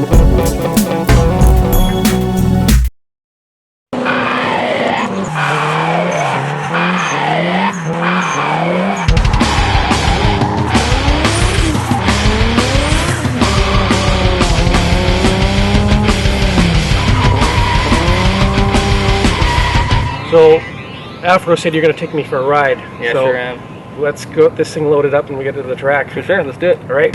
So, Afro said you're going to take me for a ride. Yeah, so sure am. Let's get this thing loaded up and we get to the track. For sure, let's do it. All right.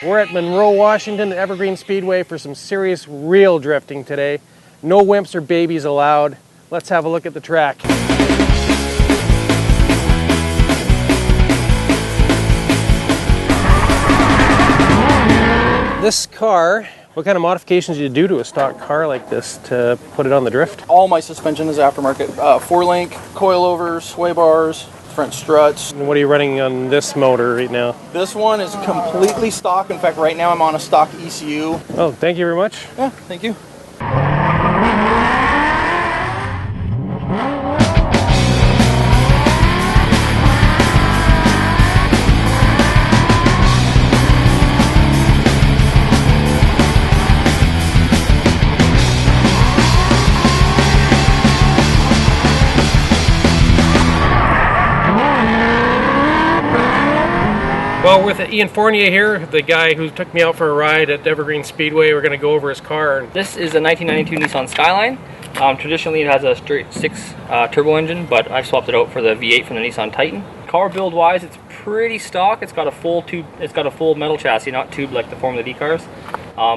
We're at Monroe, Washington, Evergreen Speedway for some serious real drifting today. No wimps or babies allowed. Let's have a look at the track. This car, what kind of modifications do you do to a stock car like this to put it on the drift? All my suspension is aftermarket. 4-link, coilovers, sway bars, front struts. And what are you running on this motor right now? This one is completely stock. In fact, right now I'm on a stock ECU. Oh, thank you very much. Yeah, thank you. Well, with Ian Fournier here, the guy who took me out for a ride at Evergreen Speedway. We're going to go over his car. This is a 1992 Nissan Skyline. Traditionally it has a straight 6 turbo engine, but I've swapped it out for the V8 from the Nissan Titan. Car build wise, it's pretty stock. It's got a full tube, it's got a full metal chassis, not tube like the Formula D cars.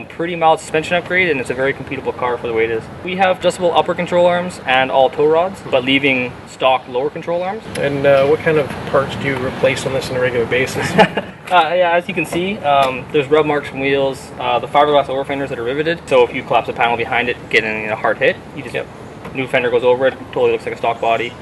Pretty mild suspension upgrade, and it's a very completable car for the way it is. We have adjustable upper control arms and all tow rods, but leaving stock lower control arms. And what kind of parts do you replace on this on a regular basis? Yeah, as you can see, there's rub marks from wheels, the fiberglass over fenders that are riveted, so if you collapse a panel behind it, getting a hard hit, you just new fender goes over it, totally looks like a stock body.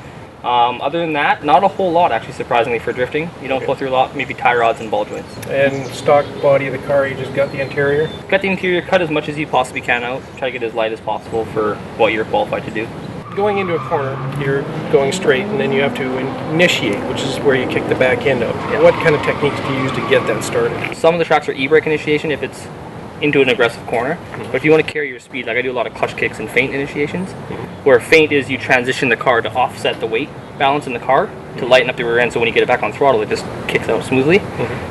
Other than that, not a whole lot actually, surprisingly, for drifting. You don't go through a lot, maybe tie rods and ball joints. And stock body of the car, you just got the interior? Got the interior cut as much as you possibly can out. Try to get as light as possible for what you're qualified to do. Going into a corner, you're going straight, and then you have to initiate, which is where you kick the back end out. Yeah. What kind of techniques do you use to get that started? Some of the tracks are e-brake initiation if it's into an aggressive corner. But if you want to carry your speed, like I do a lot of clutch kicks and feint initiations, where feint is you transition the car to offset the weight balance in the car to lighten up the rear end, so when you get it back on throttle it just kicks out smoothly.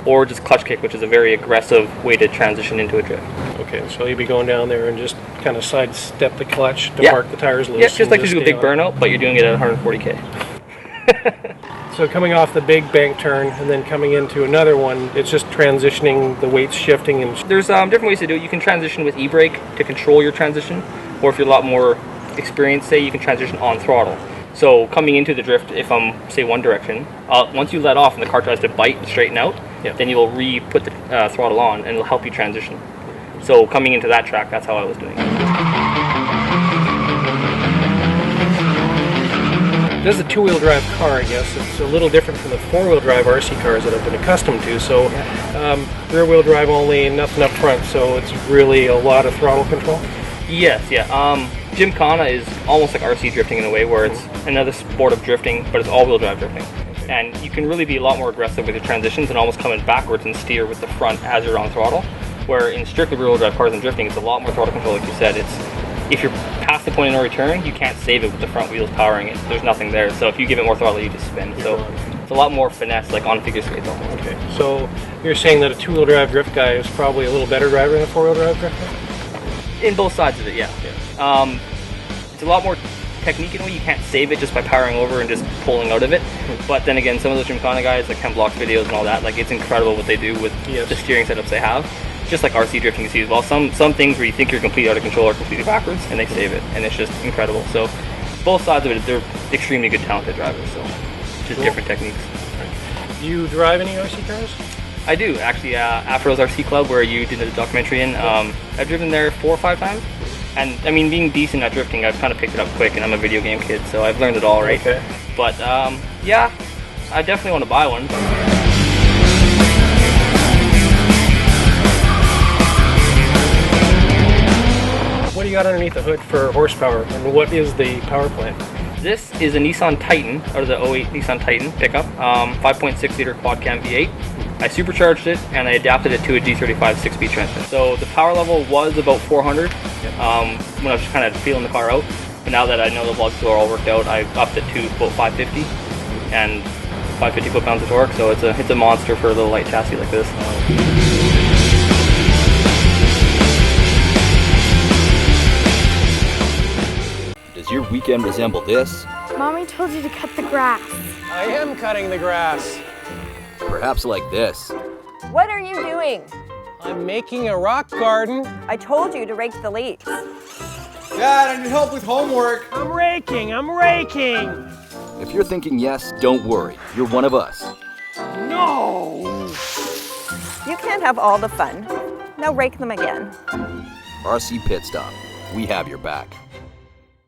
Or just clutch kick, which is a very aggressive way to transition into a drift. Okay, so you'll be going down there and just kind of sidestep the clutch to park the tires loose. Yeah, just like you do a big burnout, but you're doing it at 140k. So coming off the big bank turn and then coming into another one, it's just transitioning, the weights shifting. And there's different ways to do it. You can transition with e-brake to control your transition, or if you're a lot more experienced, say, you can transition on throttle. So coming into the drift, if I'm, say, one direction, once you let off and the car tries to bite and straighten out, then you will re-put the throttle on and it'll help you transition. So coming into that track, that's how I was doing it. This is a two-wheel drive car, I guess. It's a little different from the four-wheel drive RC cars that I've been accustomed to. So rear-wheel drive only, nothing up front, so it's really a lot of throttle control? Yes, yeah. Gymkhana is almost like RC drifting in a way, where it's another sport of drifting, but it's all-wheel drive drifting. And you can really be a lot more aggressive with your transitions and almost come in backwards and steer with the front as you're on throttle. Where in strictly rear-wheel drive cars and drifting, it's a lot more throttle control, like you said. If you're past the point of no return, you can't save it with the front wheels powering it. There's nothing there. So if you give it more throttle, you just spin. So it's a lot more finesse, like on figure skates almost. Okay. So you're saying that a two-wheel drive drift guy is probably a little better driver than a four-wheel drive drifter? In both sides of it, yeah. It's a lot more technique in a way. You can't save it just by powering over and just pulling out of it. But then again, some of those Gymkhana guys, like Ken Block's videos and all that, like it's incredible what they do with the steering setups they have. Just like RC drifting you see as well. Some things where you think you're completely out of control are completely backwards, and they save it, and it's just incredible. So both sides of it, they're extremely good, talented drivers. So just different techniques. Do you drive any RC cars? I do, actually. Afro's RC Club, where you did a documentary in, I've driven there 4 or 5 times. And I mean, being decent at drifting, I've kind of picked it up quick, and I'm a video game kid, so I've learned it all right. Okay. But yeah, I definitely want to buy one. What do you got underneath the hood for horsepower, and what is the power plant? This is a Nissan Titan, out of the 08 Nissan Titan pickup, 5.6 liter quad cam V8. I supercharged it and I adapted it to a G35 6-speed transmission. So the power level was about 400 when I was just kind of feeling the car out. But now that I know the lugs are all worked out, I upped it to about 550 and 550 foot-pounds of torque. So it's a monster for a little light chassis like this. Does your weekend resemble this? Mommy told you to cut the grass. I am cutting the grass. Perhaps like this. What are you doing? I'm making a rock garden. I told you to rake the leaves. Dad, I need help with homework. I'm raking. If you're thinking yes, don't worry. You're one of us. No! You can't have all the fun. Now rake them again. RC Pit Stop. We have your back.